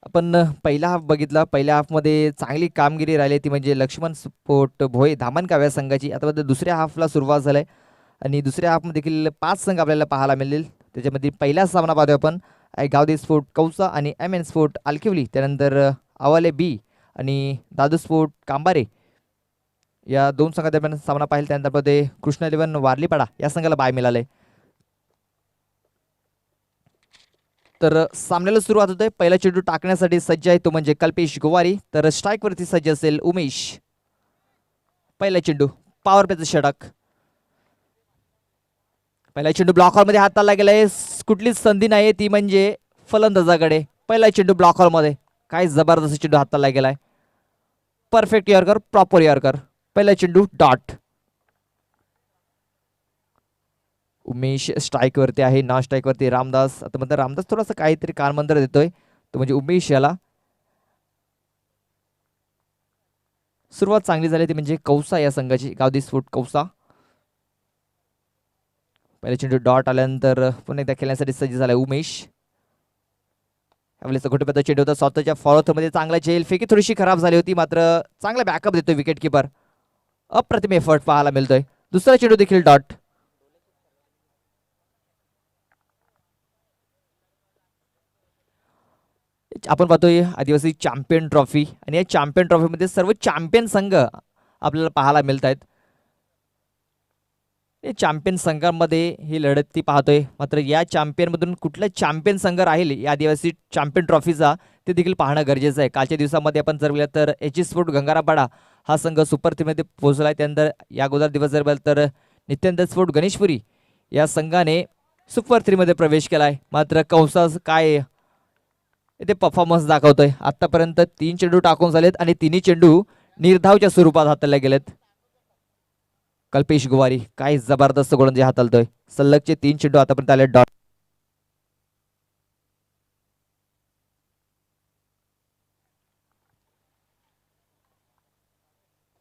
आपण पहिला हाफ बघितला. पहिल्या हाफमध्ये चांगली कामगिरी राहिली ती म्हणजे लक्ष्मण स्पोर्ट भोई धामणगाव या संघाची. आता दुसऱ्या हाफला सुरुवात झाली आणि दुसऱ्या हाफमध्ये देखील 5 संघ आपल्याला पाहायला मिळेल. त्याच्यामध्ये पहिला सामना पाहतोय आपण गावदे स्पोर्ट कौसा आणि एम एन स्पोर्ट आलकिवली. त्यानंतर आवाले बी आणि दादू स्पोर्ट कांबारे या दोन संघादरम्यान सामना पाहिला. त्यानंतर ते कृष्ण 11 वारलीपाडा या संघाला बाय मिळाले. तर सामन्याला सुरुवात होते. पहिला चेंडू टाकण्यासाठी सज्ज आहे तो म्हणजे कल्पेश गोवारी. तर स्ट्राईक वरती सज्ज असेल उमेश. पहिला चेंडू पॉवर प्लेचं षटक. पहिला चेंडू ब्लॉक हॉलमध्ये हाताला गेलाय. कुठलीच संधी नाही ती म्हणजे फलंदाजाकडे. पहिला चेंडू ब्लॉक हॉलमध्ये काय जबरदस्त चेंडू हाताला गेलाय. Perfect yorker, proper yorker. पहिला चेंडू डॉट. उमेश स्ट्राईक वरती आहे. नॉन स्ट्राईक वरती रामदास. आता म्हणतात रामदास थोडासा काहीतरी कानमंत्र देतोय तो म्हणजे उमेश याला. सुरुवात चांगली झाली ती म्हणजे कौसा या संघाची गावदी स्फोट कौसा. पहिला चेंडू डॉट आल्यानंतर पुन्हा एकदा खेळण्यासाठी सज्ज झालाय उमेश. यावेळेस घोटप्याचा चेंडू होता स्वतःच्या फॉलो मध्ये चांगला झेल फेकी थोडीशी खराब झाली होती मात्र चांगला बॅकअप देतोय विकेट किपर. अप्रतिम एफर्ट पाहायला मिळतोय. दुसरा चेंडू देखील डॉट. आपण पाहतोय आदिवासी चॅम्पियन ट्रॉफी आणि या चॅम्पियन ट्रॉफीमध्ये सर्व चॅम्पियन संघ आपल्याला पाहायला मिळत आहेत. चॅम्पियन संघांमध्ये ही लढत ती पाहतोय मात्र या चॅम्पियन मधून कुठला चॅम्पियन संघ राहील या आदिवासी चॅम्पियन ट्रॉफीचा ते देखील पाहणं गरजेचं आहे. कालच्या दिवसामध्ये आपण जर बघितलं तर एच स्पोर्ट गंगारापाडा हा संघ सुपर 3 मध्ये पोहोचलाय. त्यानंतर या अगोदर दिवस जर बघितलं तर नित्यानंद स्पोर्ट गणेशपुरी या संघाने सुपर 3 मध्ये प्रवेश केलाय. मात्र कंसास काय ते परफॉर्मन्स दाखवतोय. आतापर्यंत 3 चेंडू टाकून झालेत आणि तिन्ही चेंडू निर्धावच्या स्वरूपात हाताळले गेलेत. कल्पेश गुवारी काय जबरदस्त गोलंदाजी हाताळतोय. सलगचे 3 चेंडू आतापर्यंत आले डॉट.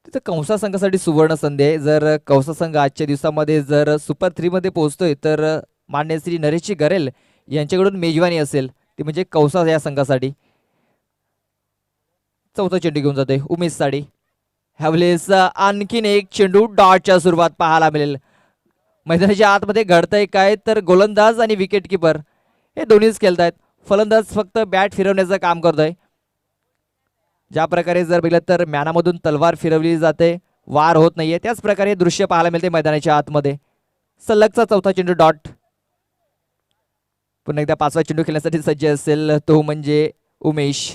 तिथं कौसा संघासाठी सुवर्ण संधी आहे. जर कौसा संघ आजच्या दिवसामध्ये जर सुपर 3 मध्ये पोहोचतोय तर मान्य श्री नरेशजी गरेल यांच्याकडून मेजवानी असेल ती म्हणजे कौसा या संघासाठी. चौथा चेंडू घेऊन जातोय उमेश साडी. ह्यावेळेस आणखीन एक चेंडू डॉटच्या सुरुवात पाहायला मिळेल. मैदानाच्या आतमध्ये घडतंय काय तर गोलंदाज आणि विकेट किपर हे दोन्हीच खेळतायत. फलंदाज फक्त बॅट फिरवण्याचं काम करतोय. ज्या प्रकारे जर बघितलं तर म्यानामधून तलवार फिरवली जाते वार होत नाहीये त्याच प्रकारे दृश्य पाहायला मिळते मैदानाच्या आतमध्ये. सलगचा चौथा चेंडू डॉट. पुन्हा एकदा 5वा चेंडू खेळण्यासाठी सज्ज असेल तो म्हणजे उमेश.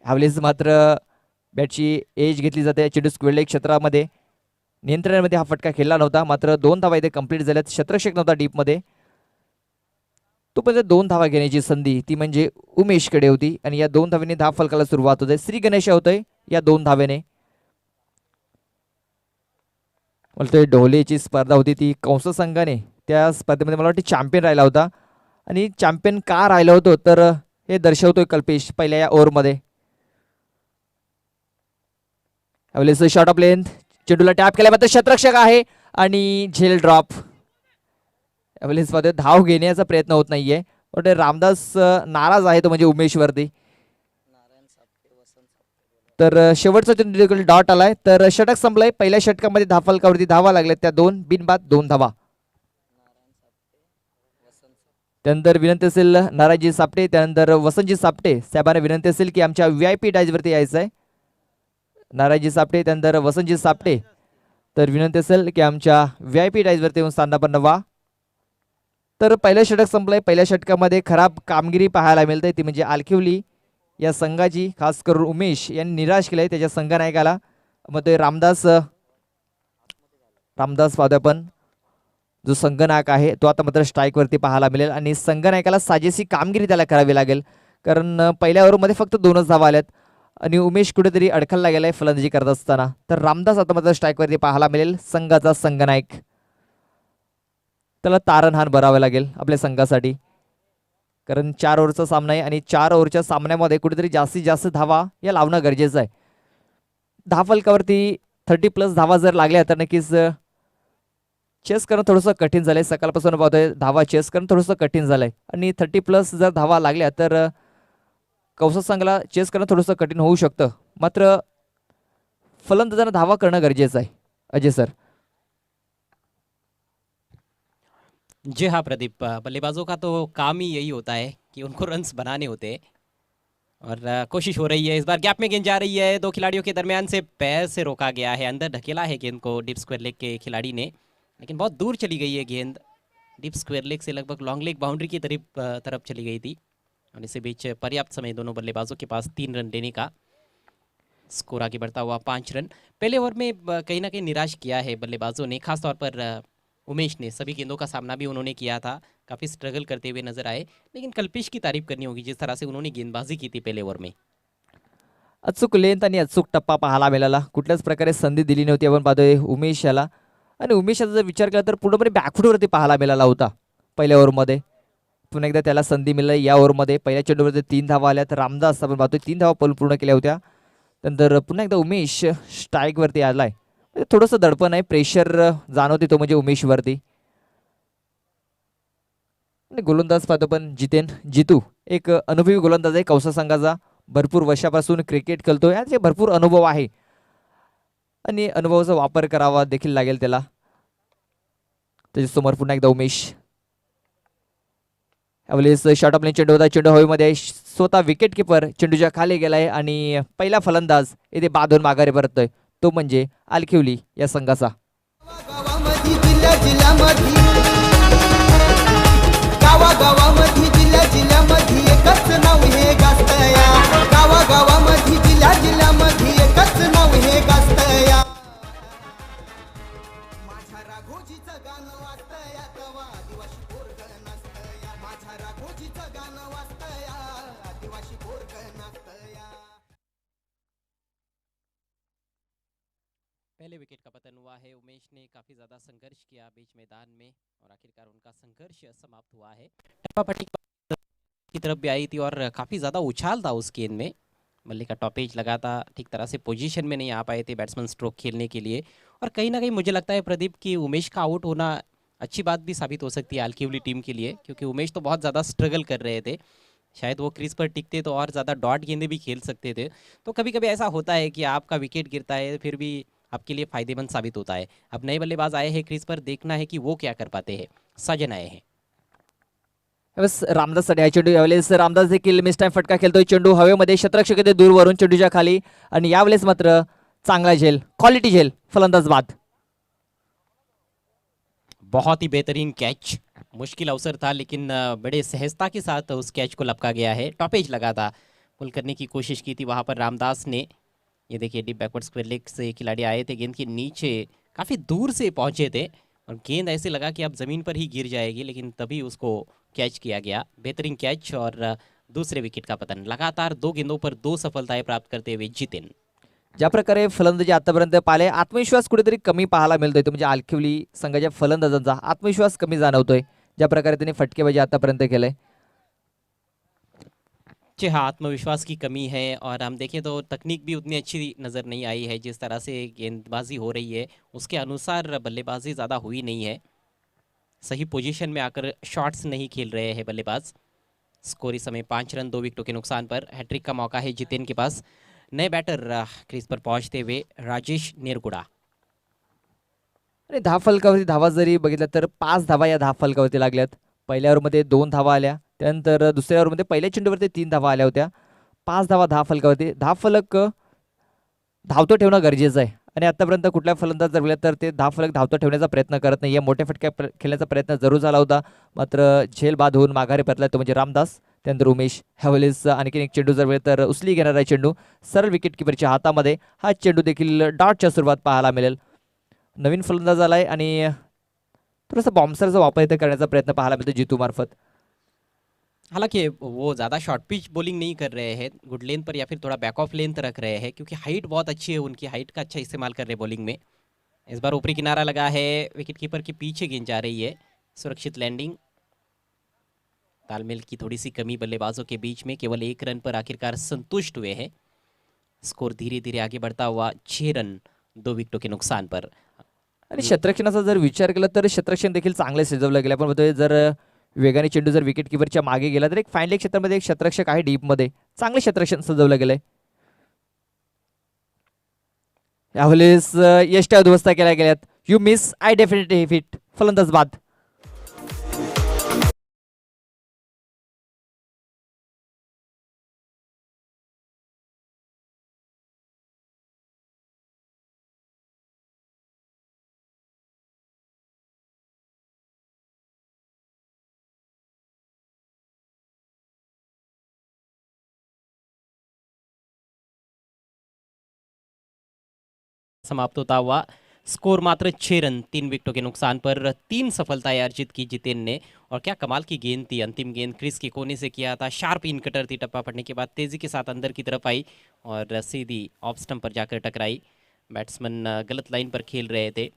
ह्यावेळेस मात्र बॅटची एज घेतली जाते. चेंडू स्क्वेअर क्षेत्रामध्ये नियंत्रणामध्ये हा फटका खेळला नव्हता मात्र 2 धावा इथे कंप्लीट झाल्यात. क्षेत्ररक्षक नव्हता डीपमध्ये. तो पण 2 धावा घेण्याची संधी ती म्हणजे उमेशकडे होती आणि या 2 धावेने धाव फलकाला सुरुवात होते. श्री गणेश होतोय या 2 धावेने. बोलतोय ढोलेची स्पर्धा होती ती कंस संघाने त्या स्पर्धेमध्ये मला वाटते चॅम्पियन राहिला होता आणि चॅम्पियन का राहिला होतो तर हे दर्शवतोय कल्पेश पहिल्या या ओव्हरमध्ये. यावेळेस शॉर्ट ऑफ लेंथ चेंडूला टॅप केल्या मात्र क्षेत्ररक्षक आहे आणि झेल ड्रॉप. यावेळेस धाव घेण्याचा प्रयत्न होत नाहीये. पण रामदास नाराज आहे तो म्हणजे उमेशवरती. तर शेवटचा चेंडू देखील डॉट आलाय. तर षटक संपलाय. पहिल्या षटकामध्ये धाफलकावरती धावा लागल्या त्या 2 बिनबाद 2 धावा. त्यानंतर विनंती असेल नारायणजी सापटे त्यानंतर वसंतजी सापटे साहेबांना विनंती असेल की आमच्या VIP डायजवरती यायचं आहे. नारायणजी सापटे त्यानंतर वसंतजी सापटे तर विनंती असेल की आमच्या VIP डायजवरती येऊन स्थानापन्न व्हा. तर पहिलं षटक संपलंय. पहिल्या षटकामध्ये खराब कामगिरी पाहायला मिळते ती म्हणजे आलकिवली या संघाची. खास करून उमेश यांनी निराश केलंय त्याच्या संघनायकाला. मग ते रामदास पाहतोय आपण जो संघनायक आहे तो आता मात्र स्ट्राईक वरती पाहायला मिळेल आणि संघनायकाला साजेशी कामगिरी त्याला करावी लागेल कारण पहिल्या ओव्हरमध्ये फक्त 2च धावा आल्यात आणि उमेश कुठेतरी अडखळला गेलाय फलंदाजी करत असताना. तर रामदास आता मात्र स्ट्राईक वरती पाहायला मिळेल संघाचा संघनायक. त्याला तारणहार भरावे लागेल आपल्या संघासाठी कारण 4 ओव्हरचा सामना आहे आणि 4 ओव्हरच्या सामन्यामध्ये कुठेतरी जास्तीत जास्त धावा या लावणं गरजेचं आहे. धावफलकावरती 30+ धावा जर लागल्या तर नक्कीच चेस करणं थोडंसं कठीण झालंय. सकाळपासून पाहतोय धावा चेस करणं थोडंसं कठीण झालंय आणि 30+ जर धावा लागल्या तर कौसा संघाला चेस करणं थोडंसं कठीण होऊ शकतं, मात्र फलंदाजांना धावा करणं गरजेचं आहे अजय सर. जी हाँ प्रदीप, बल्लेबाजों का तो काम ही यही होता है कि उनको रन्स बनाने होते हैं। और कोशिश हो रही है, इस बार गैप में गेंद जा रही है, दो खिलाड़ियों के दरमियान से पैर से रोका गया है, अंदर ढकेला है गेंद को डीप स्क्वायर लेग के खिलाड़ी ने, लेकिन बहुत दूर चली गई है गेंद, डीप स्क्वायर लेग से लगभग लॉन्ग लेग बाउंड्री की तरफ चली गई थी। और इसी बीच पर्याप्त समय दोनों बल्लेबाजों के पास 3 रन लेने का। स्कोर आगे बढ़ता हुआ 5 रन। पहले ओवर में कहीं ना कहीं निराश किया है बल्लेबाजों ने, खासतौर पर उमेश ने। सभी गेंदों का सामना भी उन्होंने किया था, काफ़ी स्ट्रगल करते हुए नजर आए, लेकिन कल्पेश की तारीफ करनी होगी जिस तरह से उन्होंने गेंदबाजी की थी पहले ओवर में। अचूक लेंथ आणि अचूक टप्पा पाहायला मिळाला, कुठल्याच प्रकारे संधी दिली नव्हती आपण पाहतोय उमेश याला. आणि उमेशाचा जर विचार केला तर पूर्णपणे बॅकफुटवरती पाहायला मिळाला होता पहिल्या ओव्हरमध्ये. पुन्हा एकदा त्याला संधी मिळाली या ओव्हरमध्ये. पहिल्या चेंडूवरती 3 धावा आल्या, तर रामदास आपण पाहतोय 3 धावा पूर्ण केल्या होत्या. नंतर पुन्हा एकदा उमेश स्ट्राईकवरती आलाय. थोडंसं दडपण आहे, प्रेशर जाणवते तो म्हणजे उमेशवरती. आणि गोलंदाज पाहतो पण जितू एक अनुभवी गोलंदाज आहे कौसा संघाचा. भरपूर वर्षापासून क्रिकेट खेळतोय, याचे भरपूर अनुभव आहे आणि अनुभवाचा वापर करावा देखील लागेल त्याला. त्याच्यासमोर पुन्हा एकदा उमेश. यावेळेस शॉर्ट ऑफ लेन चेंडू होता, चेंडू हवेमध्ये स्वतः विकेट किपर चेंडूच्या खाली गेलाय आणि पहिला फलंदाज येथे बांधून माघारी परततोय, तो म्हणजे आलखिवली या संघाचा. गावागावामध्ये जिल्ह्यामध्ये एकच नाव हे गाजतया, गावागावामध्ये जिल्ह्यामध्ये एकच नाव हे गाजतया. माझ्या राघोजीचं गाणं वाजतया, तवा आदिवासी पोरग नाचतया. माझ्या राघोजीचं गाणं वाजतया, आदिवासी पोरग नाचतया. पहले विकेट का पतन हुआ है। उमेश ने काफ़ी ज़्यादा संघर्ष किया बीच मैदान में और आखिरकार उनका संघर्ष समाप्त हुआ है। टप्पा पट्टी की तरफ भी आई थी और काफ़ी ज़्यादा उछाल था उस गेंद में। बल्ले का टॉपेज लगा था, ठीक तरह से पोजीशन में नहीं आ पाए थे बैट्समैन स्ट्रोक खेलने के लिए। और कहीं ना कहीं मुझे लगता है प्रदीप कि उमेश का आउट होना अच्छी बात भी साबित हो सकती है आलखिवली टीम के लिए, क्योंकि उमेश तो बहुत ज़्यादा स्ट्रगल कर रहे थे। शायद वो क्रीज पर टिकते तो और ज़्यादा डॉट गेंदें भी खेल सकते थे। तो कभी कभी ऐसा होता है कि आपका विकेट गिरता है, फिर भी आपके लिए फायदेमंद साबित होता है। अब नए बल्लेबाज आए हैं क्रीज पर, देखना है कि वो क्या कर पाते हैं। साजन आए हैं यावेळेस रामदाससाठी हा चेंडू. यावेळेस रामदास देखील मिस टाइम फटका खेळतोय. चेंडू हवेमध्ये क्षेत्ररक्षक येते दूरवरून चेंडूच्या खाली आणि यावेळेस मात्र चांगला झेल, क्वालिटी झेल, फलंदाज बाद. बहुत ही बेहतरीन कैच, मुश्किल अवसर था लेकिन बड़े सहजता के साथ उस कैच को लपका गया है। टॉपेज लगा था, पुल करने की कोशिश की थी वहाँ पर रामदास ने। ये देखिए डीप बैकवर्ड स्क्वायर लेग से खिलाड़ी आए थे, गेंद के नीचे काफ़ी दूर से पहुँचे थे और गेंद ऐसे लगा कि अब ज़मीन पर ही गिर जाएगी, लेकिन तभी उसको कैच किया गया। बेहतरीन कैच और दूसरे विकेट का पतन। लगातार 2 गेंदों पर 2 सफलताएं प्राप्त करते हुए जितेन। ज्या प्रकारे फलंदाजी आतापर्यंत पाहिले, आत्मविश्वास कुठेतरी कमी पाहायला मिळतोय, तो म्हणजे आलखिवली संघाच्या फलंदाजांचा आत्मविश्वास कमी जाणवतोय ज्या प्रकारे त्यांनी फटकेबाजी आतापर्यंत केलंय. जी हाँ, आत्मविश्वास की कमी है और हम देखें तो तकनीक भी उतनी अच्छी नज़र नहीं आई है। जिस तरह से गेंदबाजी हो रही है उसके अनुसार बल्लेबाजी ज़्यादा हुई नहीं है। सही पोजीशन में आकर शॉट्स नहीं खेल रहे हैं बल्लेबाज। स्कोर इस समय 5 रन 2 विकेटों के नुकसान पर। हैट्रिक का मौका है जितेन के पास। नए बैटर क्रीज पर पहुंचते हुए राजेश नेरगुडा। आणि धाव फलकावरती धावा जरी बघितल्या तर 5 धावा या धाव फलकावरती लागल्यात. पहिल्या ओव्हरमध्ये 2 धावा आल्या, त्यानंतर दुसऱ्या ओव्हरमध्ये पहिल्या चेंडूवरती 3 धावा आल्या होत्या. 5 धावा धाव फलकावरती. धाव फलक धावतो ठेवणं गरजेचं आहे आणि आतापर्यंत कुठल्या फलंदाज जर तर ते धाव फलक धावतो ठेवण्याचा प्रयत्न करत नाही. या मोठ्या फटक्या खेळण्याचा प्रयत्न जरूर झाला होता, मात्र झेल बाद होऊन माघारी परतला तो म्हणजे रामदास. त्यानंतर उमेश. ह्यावेळेस आणखीन एक चेंडू जर तर उचली घेणार आहे चेंडू सरळ विकेट किपरच्या हातामध्ये. हा चेंडू देखील डॉटच्या सुरुवात पाहायला मिळेल. नवीन फलंदाज आलाय आणि थोडासा बॉम्बसरचा वापर इथे करण्याचा प्रयत्न पाहायला मिळतो जितू मार्फत. हालांकि वो ज़्यादा शॉर्ट पिच बॉलिंग नहीं कर रहे हैं, गुड लेंथ पर या फिर थोड़ा बैक ऑफ लेंथ रख रहे हैं, क्योंकि हाइट बहुत अच्छी है उनकी, हाइट का अच्छा इस्तेमाल कर रहे हैं बॉलिंग में। इस बार ऊपरी किनारा लगा है, विकेट कीपर के पीछे गेंद जा रही है। सुरक्षित लैंडिंग। तालमेल की थोड़ी सी कमी बल्लेबाजों के बीच में, केवल 1 रन पर आखिरकार संतुष्ट हुए हैं। स्कोर धीरे धीरे आगे बढ़ता हुआ 6 रन 2 विकेटों के नुकसान पर। आणि क्षेत्ररक्षणाचा जर विचार केला तर क्षेत्ररक्षण देखील चांगले सजवलं गेलं. आपण बघतोय जर वेगाने चेंडू जर विकेट किपरच्या मागे गेला तर एक फाईन लेग क्षेत्रामध्ये एक शतरक्षक आहे डीपमध्ये, चांगले शतरक्षक सजवलं गेलंय. यावेळेस यष्ट्या उद्ध्वस्त केल्या गेल्यात. You miss I definitely hit. फलंदाज बाद. समाप्त होता हुआ स्कोर मात्र 6 रन 3 विकेटों के नुकसान पर 3 सफलताएं अर्जित की जितेन ने। और क्या कमाल की गेंद थी, अंतिम गेंद क्रीज के कोने से किया था, शार्प इन कटर थी, टप्पा पड़ने के बाद तेजी के साथ अंदर की तरफ आई और सीधी ऑफ स्टंप पर जाकर टकराई। बैट्समैन गलत लाइन पर खेल रहे थे,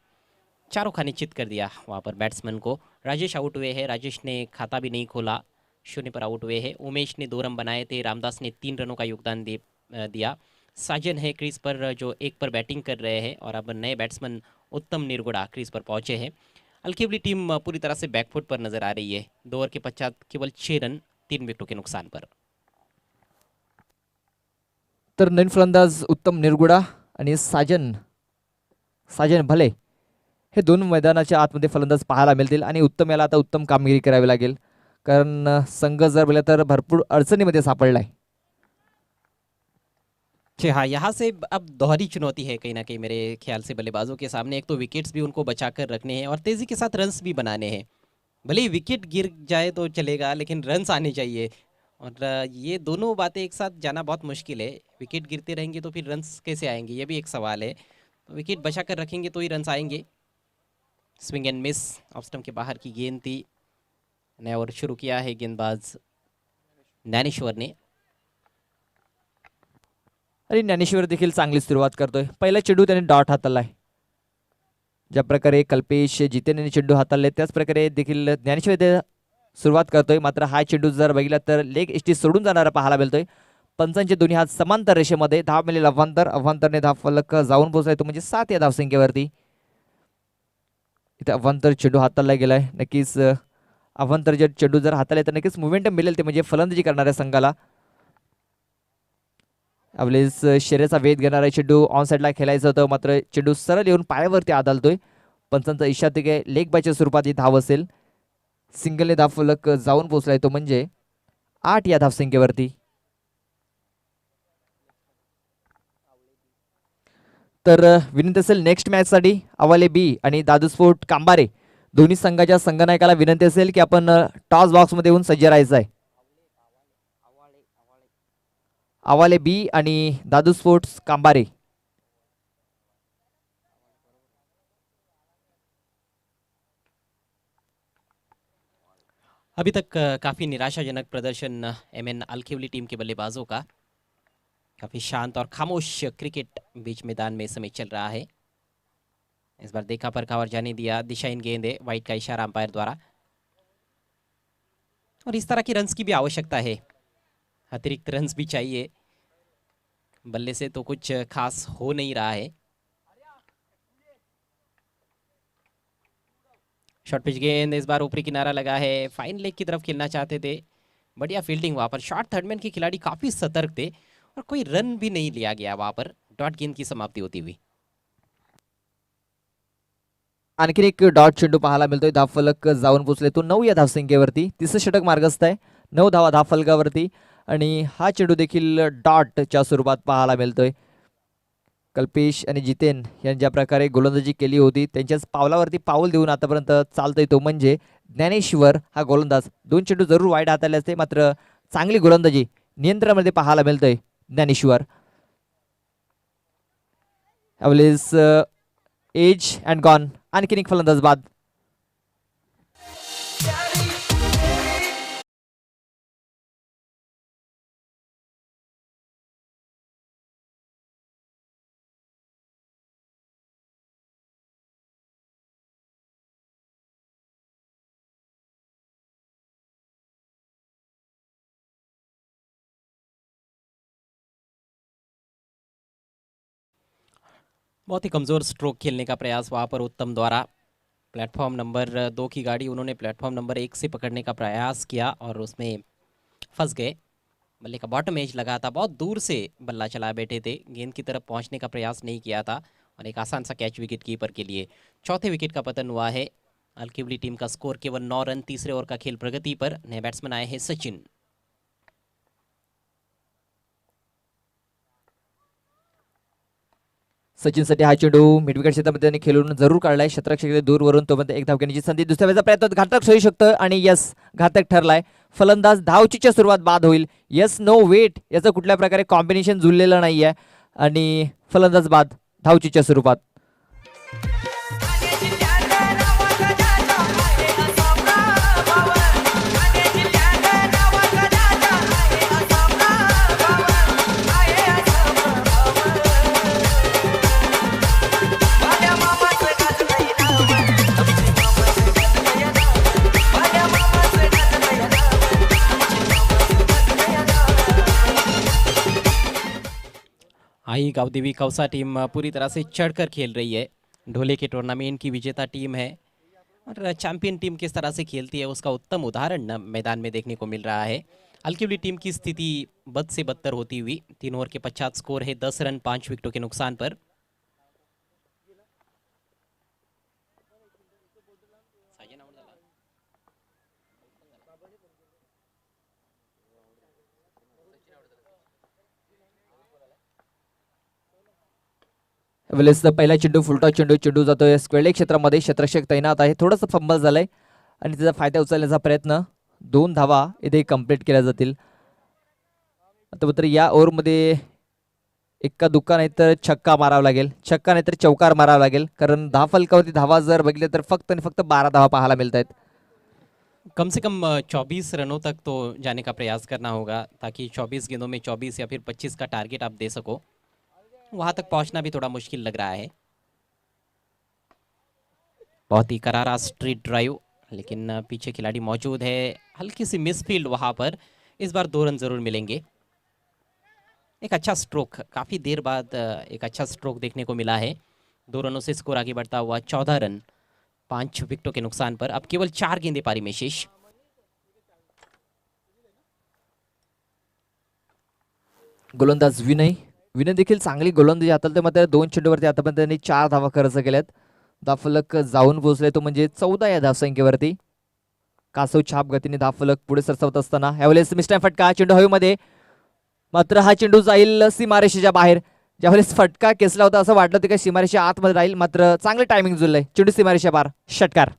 चारों खाने चित कर दिया वहाँ पर बैट्समैन को। राजेश आउट हुए हैं, राजेश ने खाता भी नहीं खोला, 0 पर आउट हुए हैं। उमेश ने 2 रन बनाए थे, रामदास ने 3 रनों का योगदान दिया। साजन है क्रीज पर जो 1 पर बैटिंग कर रहे हैं और अब नए बैट्समैन उत्तम निरगुड़ा क्रीज पर पहुंचे हैं। अलकेवली टीम पूरी तरह से बैकफुट पर नजर आ रही है। 2 ओवर के पश्चात केवल 6 रन 3 विकेटों के नुकसान पर। तर नवीन फलंदाज उत्तम निरगुडा आणि साजन भले हे दोन मैदानाच्या आतमध्ये फलंदाज पाहायला मिळतील आणि उत्तम याला आता उत्तम कामगिरी करावी लागेल, कारण संघ जर बोलला तर भरपूर अडचणीमध्ये सापडलाय. जी हाँ, यहाँ से अब दोहरी चुनौती है कहीं ना कहीं मेरे ख्याल से बल्लेबाजों के सामने। एक तो विकेट्स भी उनको बचा कर रखने हैं और तेज़ी के साथ रन्स भी बनाने हैं। भले ही विकेट गिर जाए तो चलेगा, लेकिन रन्स आने चाहिए और ये दोनों बातें एक साथ जाना बहुत मुश्किल है। विकेट गिरते रहेंगे तो फिर रन्स कैसे आएंगे, ये भी एक सवाल है। तो विकेट बचा कर रखेंगे तो ही रन्स आएंगे। Swing and miss, off stump के बाहर की गेंद थी। नया ओवर शुरू किया है गेंदबाज ज्ञानेश्वर ने। आणि ज्ञानेश्वर देखील चांगली सुरुवात करतोय. पहिला चेंडू त्याने डॉट हाताळलाय. ज्या प्रकारे कल्पेश जितेन यांनी चेंडू हाताळले त्याच प्रकारे देखील ज्ञानेश्वर इथे सुरुवात करतोय. मात्र हा चेंडू जर बघितला तर लेग एसटी सोडून जाणारा पाहायला मिळतोय. पंचांचे दोन्ही हात समांतर रेषेमध्ये, 10 मिळेल अवांतरने धाव फलक जाऊन पोहोचलाय तो म्हणजे 7 या धावसंख्येवरती. इथे अवांतर चेंडू हाताळला गेलाय. नक्कीच अवांतर जर चेंडू जर हाताळले तर नक्कीच मोमेंटम मिळेल, ते म्हणजे फलंदाजी करणाऱ्या संघाला. आपलेच शर्यचा वेध घेणारा चेंडू ऑन साईडला खेळायचं होतं, मात्र चेंडू सरळ येऊन पायावरती आदळतोय. पंचांचा इशारा की लेग बायच्या स्वरूपात ही धाव असेल. सिंगलने धाव फलक जाऊन पोहोचलाय तो म्हणजे 8 या धावसंख्येवरती. तर विनंती असेल नेक्स्ट मॅच साठी अवाले बी आणि दादू स्पोर्ट कांबारे दोन्ही संघाच्या संघनायकाला विनंती असेल की आपण टॉस बॉक्स मध्ये येऊन सज्ज राहायचं आहे. अवाले बी आणि दादू स्पोर्ट्स कांबारे. अभी तक काफ़ी निराशाजनक प्रदर्शन एमएन अलकेवली टीम के बल्लेबाजों का। काफ़ी शांत और खामोश क्रिकेट बीच मैदान में इस समय चल रहा है। इस बार देखा परखा और जाने दिया, दिशाहीन गेंद है, वाइट का इशारा अंपायर द्वारा। और इस तरह की रन्स की भी आवश्यकता है, अतिरिक्त रन्स भी चाहिए। बल्ले से तो कुछ खास हो नहीं रहा है। शॉर्ट पिच गेंद इस बार ऊपरी किनारा लगा है, फाइन लेग की तरफ खेलना चाहते थे। बढ़िया फील्डिंग वहां पर, शॉर्ट थर्डमैन के खिलाड़ी काफी सतर्क थे और कोई रन भी नहीं लिया गया वहां पर। डॉट गेंद की समाप्ति होती हुई। आणखी एक डॉट चेंडू पाहायला मिळतोय. धाव फलक जाऊन पोहोचले तो 9 या धावसंख्येवरती. तिसरं षटक मार्गस्थ आहे, 9 धावा धाव फलकावरती आणि हा चेंडू देखील डॉटच्या स्वरूपात पाहायला मिळतोय. कल्पेश आणि जितेन यांनी ज्या प्रकारे गोलंदाजी केली होती त्यांच्याच पावलावरती पाऊल देऊन आतापर्यंत चालतोय तो म्हणजे ज्ञानेश्वर हा गोलंदाज. 2 चेंडू जरूर वाईट हाताळले असते, मात्र चांगली गोलंदाजी नियंत्रणामध्ये पाहायला मिळतोय ज्ञानेश्वर. अवलेस एज अँड गॉन. आणखीन एक फलंदाज बाद. बहुत ही कमजोर स्ट्रोक खेलने का प्रयास वहां पर उत्तम द्वारा। प्लेटफॉर्म नंबर 2 की गाड़ी उन्होंने प्लेटफॉर्म नंबर 1 से पकड़ने का प्रयास किया और उसमें फंस गए। बल्ले का बॉटम एज लगा था, बहुत दूर से बल्ला चला बैठे थे, गेंद की तरफ पहुंचने का प्रयास नहीं किया था और एक आसान सा कैच विकेट कीपर के लिए। चौथे विकेट का पतन हुआ है। अलकिवली टीम का स्कोर केवल 9 रन। तीसरे ओवर का खेल प्रगति पर। नए बैट्समैन आए हैं सचिन। सचिनसाठी हा चेंडू मिडविकेट क्षेत्रामध्ये त्यांनी खेळून जरूर काढलाय. क्षेत्ररक्षक दूरवरून तो मध्ये एक धाव घेण्याची संधी. दुसऱ्या वेळेचा प्रयत्न घातक होऊ शकतं आणि यस घातक ठरलाय. फलंदाज धावचीच्या सुरुवात बाद होईल. यस नो वेट याचं कुठल्या प्रकारे कॉम्बिनेशन जुळलेलं नाहीये आणि फलंदाज बाद धावचीच्या स्वरूपात. आई गावदेवी कौसा टीम पूरी तरह से चढ़कर खेल रही है। ढोले के टूर्नामेंट की विजेता टीम है और चैंपियन टीम किस तरह से खेलती है उसका उत्तम उदाहरण मैदान में देखने को मिल रहा है। अलकिवली टीम की स्थिति बद से बदतर होती हुई। 3 ओवर के पश्चात स्कोर है 10 रन 5 विकेटों के नुकसान पर। वेलेस पहिला चेंडू फुलटॉस चेंडू जातोय स्क्वेअर क्षेत्रामध्ये. क्षेत्ररक्षक तैनात आहे. थोडंसं फंबल झालंय आणि त्याचा फायदा उचलण्याचा प्रयत्न. 2 धावा इथे कंप्लीट केल्या जातील. आता मात्र या ओव्हरमध्ये एक्का दुक्का नाही तर छक्का मारावा लागेल. छक्का नाही तर चौकार मारावा लागेल कारण 10 फलकावरती धावा जर बघितले तर फक्त आणि फक्त 12 धावा पाहायला मिळत आहेत. कम से कम 24 रनों तक तो जाने का प्रयास करना होगा ताकि 24 गेंदों में 24 या फिर 25 का टारगेट आप दे सको। वहां तक पहुंचना भी थोड़ा मुश्किल लग रहा है। बहुत ही करारा स्ट्रीट ड्राइव, लेकिन पीछे खिलाड़ी मौजूद है। हल्की सी मिसफील्ड वहां पर। इस बार 2 रन जरूर मिलेंगे। एक अच्छा स्ट्रोक, काफी देर बाद एक अच्छा स्ट्रोक देखने को मिला है। 2 रनों से स्कोर आगे बढ़ता हुआ 14 रन 5 विकेटों के नुकसान पर। अब केवल 4 गेंदें पारी में शेष। गोलंदाज विनय देखील चांगली गोलंदाजी हाताळते. मात्र 2 चेंडूवरती आतापर्यंत त्यांनी 4 धावा खर्च केल्यात. धावफलक जाऊन पोहोचले तो म्हणजे 14 या धावसंख्येवरती. कासव छाप गतीने धावफलक पुढे सरसवत असताना यावेळेस मिस्टाईम फटका. चेंडू हवेमध्ये, मात्र हा चेंडू जाईल सीमारेषेच्या बाहेर. ज्यावेळेस फटका केसला होता असं वाटलं होतं की सीमारेषेच्या आतमध्ये राहील, मात्र चांगलं टायमिंग जुळलंय. चेंडू सीमारेषेच्या बाहेर. षटकार.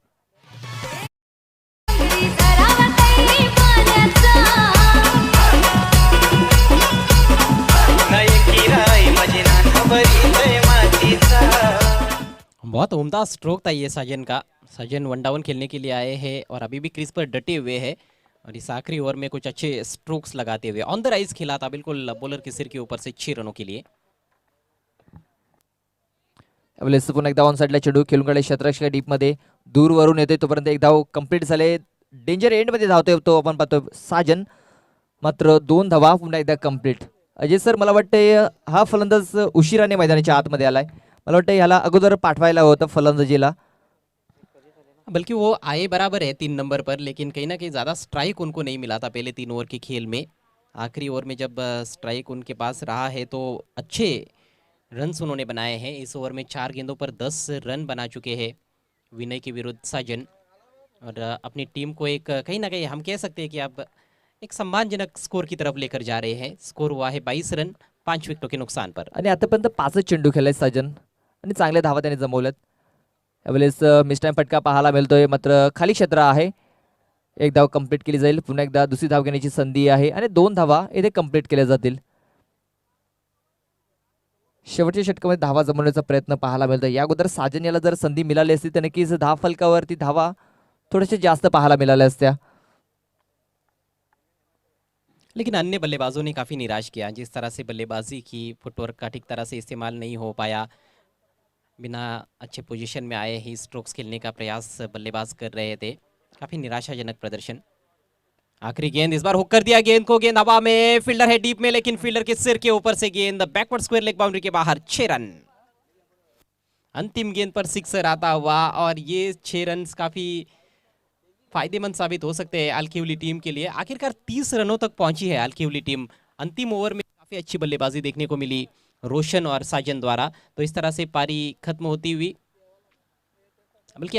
बहुत उम्दा स्ट्रोक था ये साजन का। साजन 1 डाउन खेलने के लिए आए हैं और अभी भी क्रीज पर डटे हुए हैं और इस आखिरी ओवर में कुछ अच्छे स्ट्रोक्स लगाते हुए ऑन द राइज खेला था, बिल्कुल बॉलर के सिर के ऊपर से 6 रनों के लिए। यावेळेस पुन्हा एकदा ऑन साईडला चेंडू खेळून काढले. क्षेत्ररक्षक डीप मध्ये दूरवरून येतोय तोपर्यंत एक धाव कंप्लीट झाले. डेंजर एंड मध्ये धावतोय तो आपण पाहतोय साजन, मात्र 2 धावा पुन्हा एकदा कंप्लीट. अजय सर, मला वाटतंय हा फलंदाज उशिराने मैदानाच्या आतमध्ये आलाय. मला वाटतं ह्याला अगोदर पाठवायला होतं फलंदाजीला. बल्कि वो आए बराबर है 3 नंबर पर, लेकिन कहीं ना कहीं ज़्यादा स्ट्राइक उनको नहीं मिला था पहले 3 ओवर के खेल में। आखिरी ओवर में जब स्ट्राइक उनके पास रहा है तो अच्छे रन्स उन्होंने बनाए हैं। इस ओवर में 4 गेंदों पर 10 रन बना चुके हैं विनय के विरुद्ध साजन, और अपनी टीम को एक कहीं ना कहीं हम कह सकते हैं कि अब एक सम्मानजनक स्कोर की तरफ लेकर जा रहे हैं। स्कोर हुआ है 22 रन 5 विकेटों के नुकसान पर। आणि आतापर्यंत 5 चेंडू खेळले साजन आणि चांगले धावा त्यांनी जमवल्यात. यावेळेस मिस्टाईम फटका पाहायला मिळतोय, मात्र खाली क्षेत्र आहे. एक धाव कंप्लीट केली जाईल. पुन्हा एकदा दुसरी धाव घेण्याची संधी आहे आणि 2 धावा इथे कंप्लीट केल्या जातील. शेवटच्या षटकामध्ये धावा जमवण्याचा प्रयत्न पाहायला मिळतोय. या अगोदर साजन याला जर संधी मिळाली असती तर नक्कीच धाव फलकावरती धावा थोड्याशा जास्त पाहायला मिळाल्या असत्या. लेकिन अन्य बल्लेबाजों ने काफ़ी निराश किया। जिस तरह से बल्लेबाजी की, फुटवर्क का ठीक तरह से इस्तेमाल नहीं हो पाया, बिना अच्छे पोजीशन में आए ही स्ट्रोक्स खेलने का प्रयास बल्लेबाज कर रहे थे। काफ़ी निराशाजनक प्रदर्शन। आखिरी गेंद इस बार हुक कर दिया गेंद को। गेंद हवा में, फील्डर है डीप में, लेकिन फील्डर के सिर के ऊपर से गेंद बैकवर्ड स्क्वायर लेग बाउंड्री के बाहर। 6 रन। अंतिम गेंद पर सिक्सर आता हुआ और ये 6 रन काफी फायदेमंद साबित हो सकते हैं अलकिवली टीम के लिए। आखिरकार 30 रनों तक पहुंची है अलकिवली टीम। अंतिम ओवर में काफी अच्छी बल्लेबाजी देखने को मिली रोशन और साजन द्वारा। तो इस तरह से पारी खत्म होती हुई, बल्कि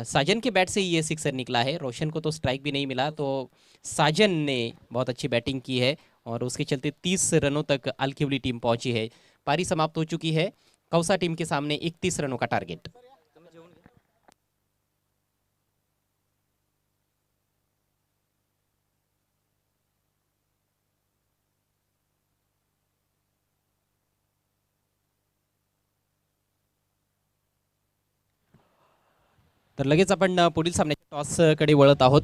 साजन के बैट से ही ये सिक्सर निकला है, रोशन को तो स्ट्राइक भी नहीं मिला। तो साजन ने बहुत अच्छी बैटिंग की है और उसके चलते 30 रनों तक अलकिवली टीम पहुंची है। पारी समाप्त हो चुकी है, कौसा टीम के सामने 31 रनों का टारगेट। तर लगेच आपण पुढील सामन्याच्या टॉस कडे वळत आहोत।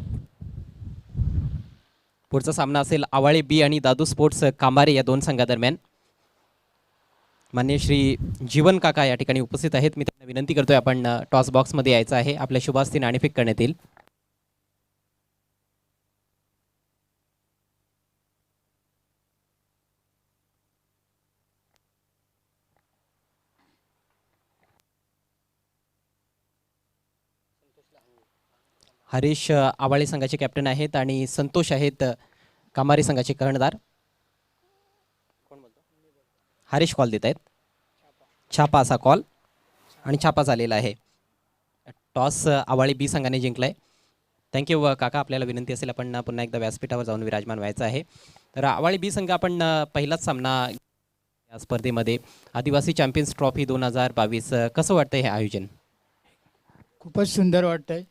पुढचा सामना असेल आवाळे बी आणि दादू स्पोर्ट्स कांबारे या दोन संघादरम्यान। मान्य श्री जीवन काका या ठिकाणी उपस्थित आहेत। मी त्यांना विनंती करतोय आपण टॉस बॉक्समध्ये यायचं आहे, आपल्या शुभ हस्ते नाणेफेक करण्यात येईल। हरीश आवाळे संघाचे कॅप्टन आहेत आणि संतोष आहेत कामारी संघाचे कर्णधार। हरीश कॉल देत आहेत, छापा असा कॉल आणि छापा झालेला आहे। टॉस आवाळे बी संघाने जिंकलाय। थँक्यू काका, आपल्याला विनंती असेल आपण पुन्हा एकदा व्यासपीठावर जाऊन विराजमान व्हायचं आहे। तर आवाळे बी संघ आपण पहिलाच सामना या स्पर्धेमध्ये आदिवासी चॅम्पियन्स ट्रॉफी 2022 कसं वाटतंय हे आयोजन? खूपच सुंदर वाटतंय।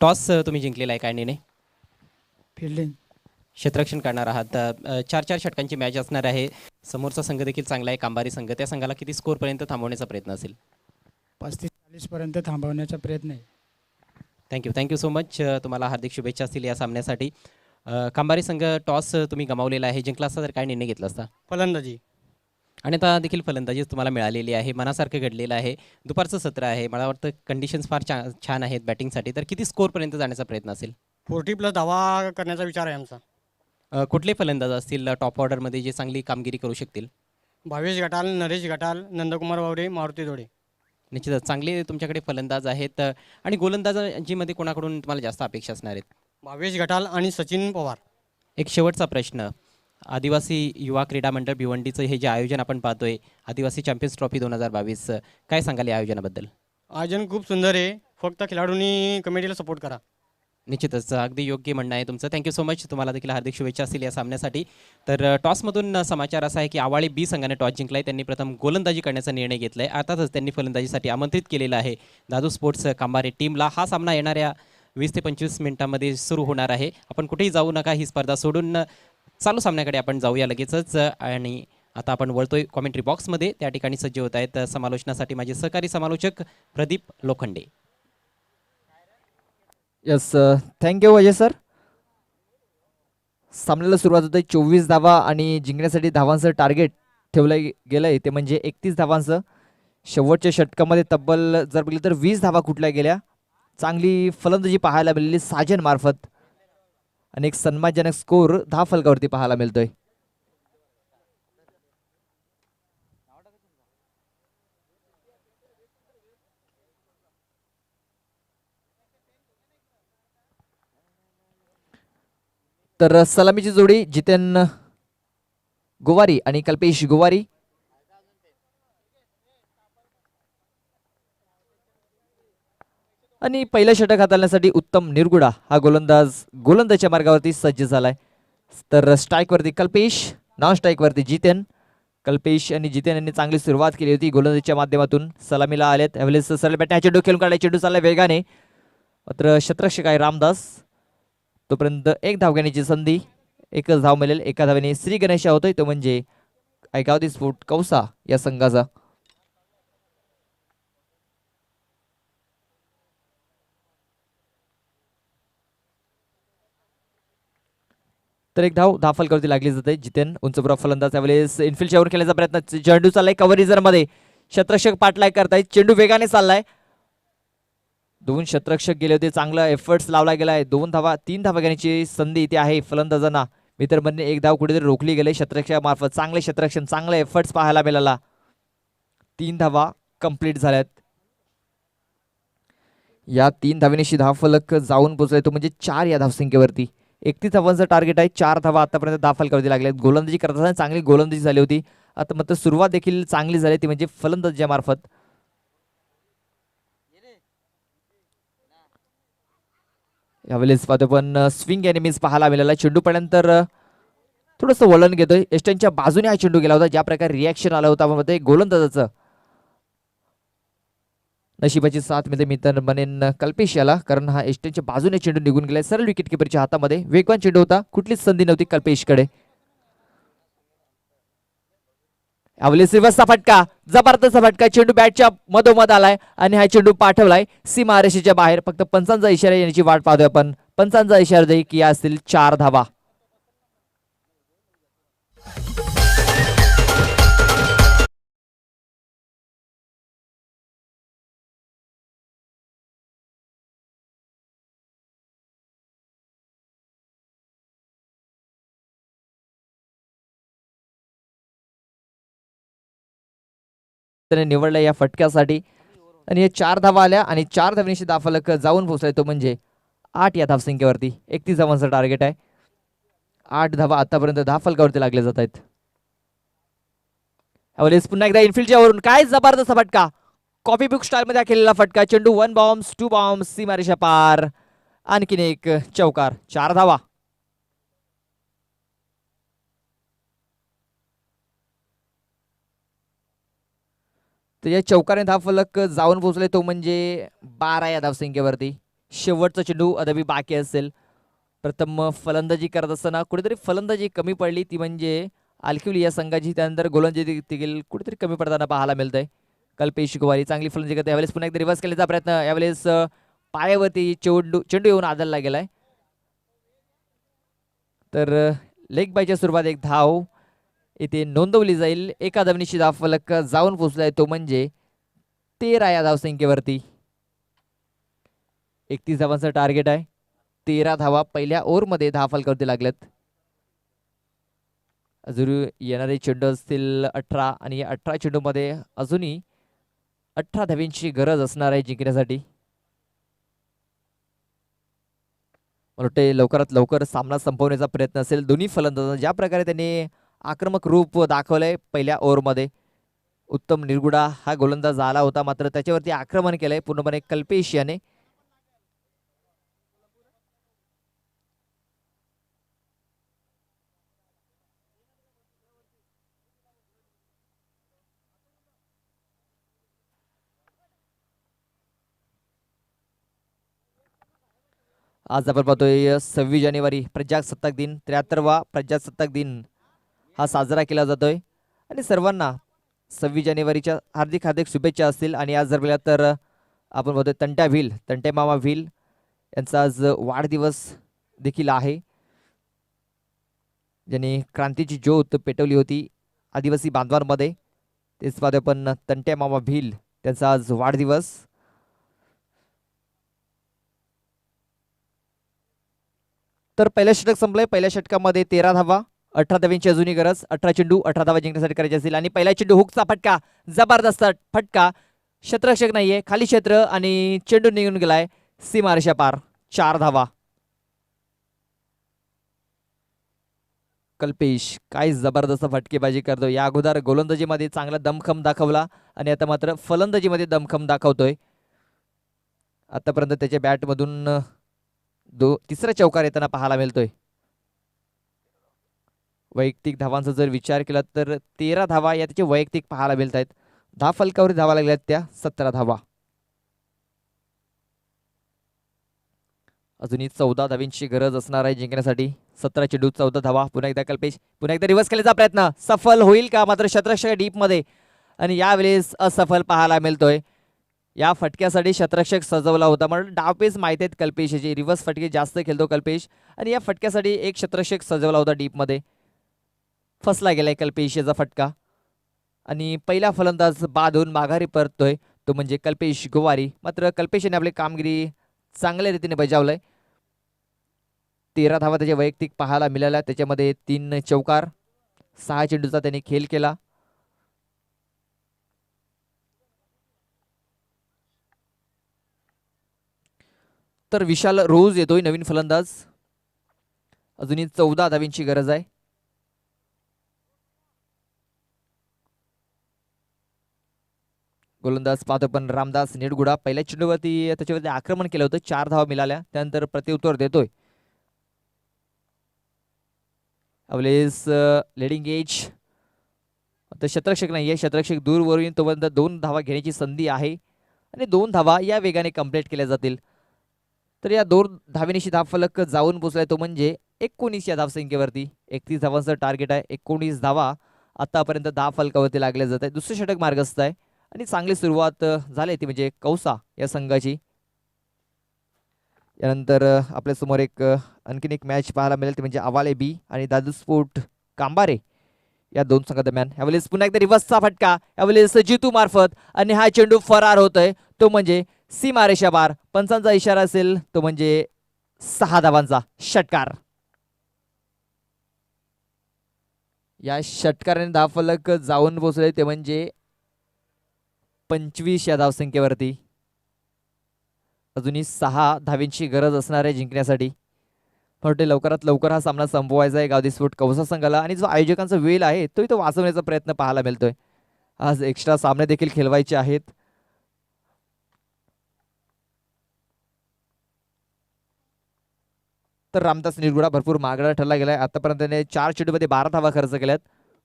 टॉस तुम्ही जिंकलेला आहे, काय निर्णय? फिल्डिंग क्षेत्ररक्षण करणार आहात। 4-4 षटकांची मॅच असणार आहे। समोरचा संघ देखील चांगला आहे कांबारी संघ, त्या संघाला किती स्कोरपर्यंत थांबवण्याचा प्रयत्न असेल? 35-40 पर्यंत थांबवण्याचा प्रयत्न आहे। थँक्यू सो मच, तुम्हाला हार्दिक शुभेच्छा असतील या सामन्यासाठी। कांबारी संघ टॉस तुम्ही गमावलेला आहे, जिंकला असता तर काय निर्णय घेतला असता? फलंदाजी। आणि आता देखील फलंदाजीच तुम्हाला मिळालेली आहे, मनासारखं घडलेलं आहे। दुपारचं सत्र आहे, मला वाटतं कंडिशन्स फार छान आहेत बॅटिंगसाठी। तर किती स्कोरपर्यंत जाण्याचा प्रयत्न असेल? 40+ धावा करण्याचा विचार आहे आमचा। कुठले फलंदाज असतील टॉप ऑर्डरमध्ये जे चांगली कामगिरी करू शकतील? भावेश गटाल, नरेश गटाल, नंदकुमार वावरे, मारुती जोडे। निश्चितच चांगले तुमच्याकडे फलंदाज आहेत। आणि गोलंदाजीमध्ये कोणाकडून तुम्हाला जास्त अपेक्षा असणार आहेत? भावेश गटाल आणि सचिन पवार। एक शेवटचा प्रश्न, आदिवासी युवा क्रीडा मंडळ भिवंडीचं हे जे आयोजन आपण पाहतोय, आदिवासी चॅम्पियन्स ट्रॉफी 2022, काय सांगाल या आयोजनाबद्दल? आयोजन खूप सुंदर आहे, फक्त खेळाडूंनी कमिटीला सपोर्ट करा। निश्चितच अगदी योग्य म्हणणं आहे तुमचं। थँक्यू सो मच, तुम्हाला देखील हार्दिक शुभेच्छा असतील या सामन्यासाठी। तर टॉसमधून समाचार असा आहे की आवाळे बी संघाने टॉस जिंकलाय, त्यांनी प्रथम गोलंदाजी करण्याचा निर्णय घेतलाय। अर्थातच त्यांनी फलंदाजीसाठी आमंत्रित केलेलं आहे दादू स्पोर्ट्स कांबारे टीमला। हा सामना येणाऱ्या 20 ते 25 मिनिटांमध्ये सुरू होणार आहे। आपण कुठेही जाऊ नका, ही स्पर्धा सोडून चालू सामन्याकडे आपण जाऊया लगेचच। आणि आता आपण वळतोय कॉमेंट्री बॉक्समध्ये, त्या ठिकाणी सज्ज होत आहेत समालोचनासाठी माझे सहकारी समालोचक Pradeep Lokhande. Yes, thank you Ajay sir. सामन्याला सुरुवात होते 24 धावा आणि जिंकण्यासाठी धावांचं टार्गेट ठेवलं गेलंय ते म्हणजे 31 धावांचं। शेवटच्या षटकामध्ये तब्बल जर बघितलं तर 20 धावा कुठल्या गेल्या। चांगली फलंदाजी पाहायला मिळाली साजन मार्फत आणि एक सन्मानजनक स्कोर 10 फलकावरती पाहायला मिळतोय। तर सलामीची जोडी जितेन गोवारी आणि कल्पेश गोवारी। आणि पहिलं षटक हाताळण्यासाठी उत्तम निरगुडा हा गोलंदाजच्या मार्गावरती सज्ज झालाय। तर स्ट्राईक वरती कल्पेश, नॉन स्ट्राईक वरती जितेन। कल्पेश आणि जितेन यांनी चांगली सुरुवात केली होती गोलंदाजीच्या माध्यमातून, सलामीला आलेत। यावेळेस सरळ बॅटने चेंडू खेळून काढला, चेंडू चाललाय वेगाने, मात्र क्षेत्ररक्षक आहे रामदास। तोपर्यंत एक धाव घेण्याची संधी, एकच धाव मिळेल। एका धावेने श्री गणेश होतोय, तो म्हणजे ऐकावती स्फोट कौसा या संघाचा। तर एक धाव 10 फलकावरती लागली जाते। जितेन उंचपुरा फलंदाज यावेळेस इनफिल्डच्या वर खेळण्याचा प्रयत्न, चेंडू चाललाय कव्हरिजर मध्ये, क्षेत्ररक्षक पाठलाय करतायत, चेंडू वेगाने चाललाय। 2 क्षेत्ररक्षक गेले होते, चांगला एफर्ट्स लावला गेलाय। 3 धावा घेण्याची संधी इथे आहे फलंदाजांना, मित्र म्हणणे एक धाव कुठेतरी रोखली गेले क्षेत्ररक्षक मार्फत। चांगले क्षेत्ररक्षण, चांगले एफर्ट्स पाहायला मिळाला। 3 धावा कंप्लीट झाल्यात. या 3 धावेनिशी धावफलक जाऊन पोहोचलाय तो म्हणजे 4 या धावसंख्येवरती. 31 धावांचं टार्गेट आहे. 4 धावा आतापर्यंत धावफलकावरती लागल्यात. गोलंदाजी करताना चांगली गोलंदाजी झाली होती. आता मात्र सुरुवात देखील चांगली झाली ती म्हणजे फलंदाजीच्या मार्फत. यावेळेस पाहतो पण स्विंग एनिमीज पाहायला मिळाला. चेंडू पडल्यानंतर थोडंसं वळण घेतोय. एस्टनच्या बाजूने हा चेंडू गेला होता. ज्या प्रकारे रिॲक्शन आलं होतं आपण गोलंदाजाचं नशिबाची साथ मिळते मी तर म्हणेन कल्पेश याला, कारण हा एस्टनच्या बाजूने चेंडू निघून गेलाय सरळ विकेट किपरच्या हातामध्ये. वेगवान चेंडू होता, कुठलीच संधी नव्हती कल्पेशकडे. यावेळेस रिव्हर्सचा फटका, जबरदस्त फटका. चेंडू बॅटच्या मधोमध आलाय आणि हा चेंडू पाठवलाय सीमारेषेच्या बाहेर. फक्त पंचांचा इशारा येण्याची वाट पाहतोय आपण. पंचांचा इशारा देई की असतील 4 धावा. त्याने निवडला या फटक्यासाठी आणि हे 4 धावा आल्या आणि 4 धावांशी धावफलक जाऊन पोहोचलाय तो म्हणजे 8 या धावसंख्येवरती. 31 धावांचं टार्गेट आहे. 8 धावा आतापर्यंत धावफलकावरती लागले जात आहेत. यावेळेस पुन्हा एकदा इनफिल्डच्या वरून काय जबरदस्त फटका, कॉपी बुक स्टाईल मध्ये केलेला फटका. चेंडू 1 बॉम्ब्स 2 बॉम्ब्स सीमारेषा पार. आणखीन एक चौकार. 4 धावा. तर या चौकाने धावफलक जाऊन पोहोचले तो म्हणजे 12 या धावसंख्येवरती. शेवटचा चेंडू अद्याप बाकी असेल. प्रथम फलंदाजी करत असताना कुठेतरी फलंदाजी कमी पडली ती म्हणजे आलकिवली या संघाची. त्यानंतर गोलंदाजी देखील कुठेतरी कमी पडताना पाहायला मिळतंय. कल्पेश गुवारी चांगली फलंदाजी करते. यावेळेस पुन्हा एकदा रिव्हर्स केल्याचा प्रयत्न. यावेळेस पायावरती चेंडू येऊन आदळला गेलाय. तर लेग बायच्या सुरुवात एक धाव इथे नोंदवली जाईल. एका धावनिशी धावफलक जाऊन पोहोचलाय तो म्हणजे 13 या धावसंख्येवरती. 31 धावांचं टार्गेट आहे. 13 धावा पहिल्या ओव्हरमध्ये धावफलकावरती लागल्यात. अजून येणारे चेंडू असतील 18 आणि या 18 चेंडूमध्ये अजूनही 18 धावांची गरज असणार आहे जिंकण्यासाठी. मला वाटते लवकरात लवकर सामना संपवण्याचा प्रयत्न असेल दोन्ही फलंदाजांचा. ज्या प्रकारे त्यांनी आक्रमक रूप दाखवलंय पहिल्या ओव्हरमध्ये. उत्तम निरगुडा हा गोलंदाज आला होता, मात्र त्याच्यावरती आक्रमण केलंय पूर्णपणे कल्पेश याने. आज आपण पाहतोय 26 जानेवारी प्रजासत्ताक दिन, 73वा प्रजासत्ताक दिन हा साजरा केला जातोय आणि सर्वांना 26 जानेवारीच्या हार्दिक हार्दिक शुभेच्छा असतील. आणि आज जर बघितलं तर आपण बघतोय तंट्या मामा व्हील यांचा आज वाढदिवस देखील आहे, ज्यांनी क्रांतीची ज्योत पेटवली होती आदिवासी बांधवांमध्ये. तेच पाहतोय पण तंट्या मामा व्हील त्यांचा आज वाढदिवस. तर पहिलं षटक संपलंय. पहिल्या षटकामध्ये 13 धावा, 18 धावांची अजूनही गरज. 18 चेंडू 18 धावा जिंकण्यासाठी करायचे असतील. आणि पहिला चेंडू हुकचा फटका, जबरदस्त फटका. क्षेत्ररक्षक नाहीये, खाली क्षेत्र आणि चेंडू निघून गेलाय सीमारेषा पार. 4 धावा. कल्पेश काय जबरदस्त फटकेबाजी करतो. या अगोदर गोलंदाजीमध्ये चांगला दमखम दाखवला आणि आता मात्र फलंदाजीमध्ये दमखम दाखवतोय. आतापर्यंत त्याच्या बॅटमधून तिसरा चौकार येताना पाहायला मिळतोय. वैयक्तिक धावांचा जर विचार केला तर 13 धावा या त्याचे वैयक्तिक पाहायला मिळत आहेत. धावफलकावर धावा लागल्यात त्या 17 धावा. अजूनही 14 धावांची गरज असणार आहे जिंकण्यासाठी. 17 चेंडू 14 धावा. पुन्हा एकदा कल्पेश, पुन्हा एकदा रिव्हर्स केल्याचा प्रयत्न सफल होईल का? मात्र क्षेत्ररक्षक डीप मध्ये आणि यावेळेस असफल पाहायला मिळतोय. या फटक्यासाठी क्षेत्ररक्षक सजवला होता, म्हणून डावपेच माहिती आहेत कल्पेशची. रिव्हर्स फटके जास्त खेळतो कल्पेश आणि या फटक्यासाठी एक क्षेत्ररक्षक सजवला होता डीप मध्ये. फसला गेलाय कल्पेश याचा फटका आणि पहिला फलंदाज बाद होऊन माघारी परततोय तो म्हणजे कल्पेश गुवारी. मात्र कल्पेशने आपली कामगिरी चांगल्या रीतीने बजावलंय. 13 धावा त्याचे वैयक्तिक पाहायला मिळाल्या, त्याच्यामध्ये 3 चौकार, 6 चेंडूचा त्यांनी खेळ केला. तर विशाल रोज येतोय नवीन फलंदाज. अजूनही 14 धावींची गरज आहे. गोलंदाज पाहतो पण रामदास निडगुडा पहिल्या चेंडूवरती त्याच्यावरती आक्रमण केलं होतं, 4 धावा मिळाल्या. त्यानंतर प्रत्युत्तर देतोय. अवलेस लेडिंग एज, तर शतरक्षक नाहीये, शतरक्षक दूरवरून तोपर्यंत 2 धावा घेण्याची संधी आहे आणि 2 धावा या वेगाने कंप्लीट केल्या जातील. तर या 2 धावेनिशी धावफलक जाऊन पोचलाय तो म्हणजे 19 या धावसंख्येवरती. 31 धावांचं टार्गेट आहे. 19 धावा आतापर्यंत धावफलकावरती लागल्या जात आहे. दुसरे षटक मार्गस्थ आहे आणि चांगली सुरुवात झाली ती म्हणजे कौसा या संघाची. यानंतर आपल्यासमोर आणखीन एक मॅच पाहायला मिळेल, ती म्हणजे आवाले बी आणि दादू स्पोर्ट कांबारे या 2 संघादरम्यान. यावेळेस पुन्हा एकदा रिव्हर्सचा फटका, यावेळेस जितू मार्फत आणि हा चेंडू फरार होतोय तो म्हणजे सीमारेषा बार. पंचांचा इशारा असेल तो म्हणजे 6 धावांचा षटकार. या षटकाराने धावफलक जाऊन पोहोचले ते म्हणजे 25 या धावसंख्येवरती. अजूनही 6 धावींची गरज असणार आहे जिंकण्यासाठी. वाटते लवकरात लवकर हा सामना संपवायचा आहे गावदी स्पोर्ट कौसा संघाला आणि जो आयोजकांचा वेळ आहे तो इथं वाचवण्याचा प्रयत्न पाहायला मिळतोय. आज एक्स्ट्रा सामने देखील खेळवायचे आहेत. तर रामदास निरगुडा भरपूर मागणा ठरला गेलाय. आतापर्यंत त्याने 4 चेंडूमध्ये 12 धावा खर्च केल्यात.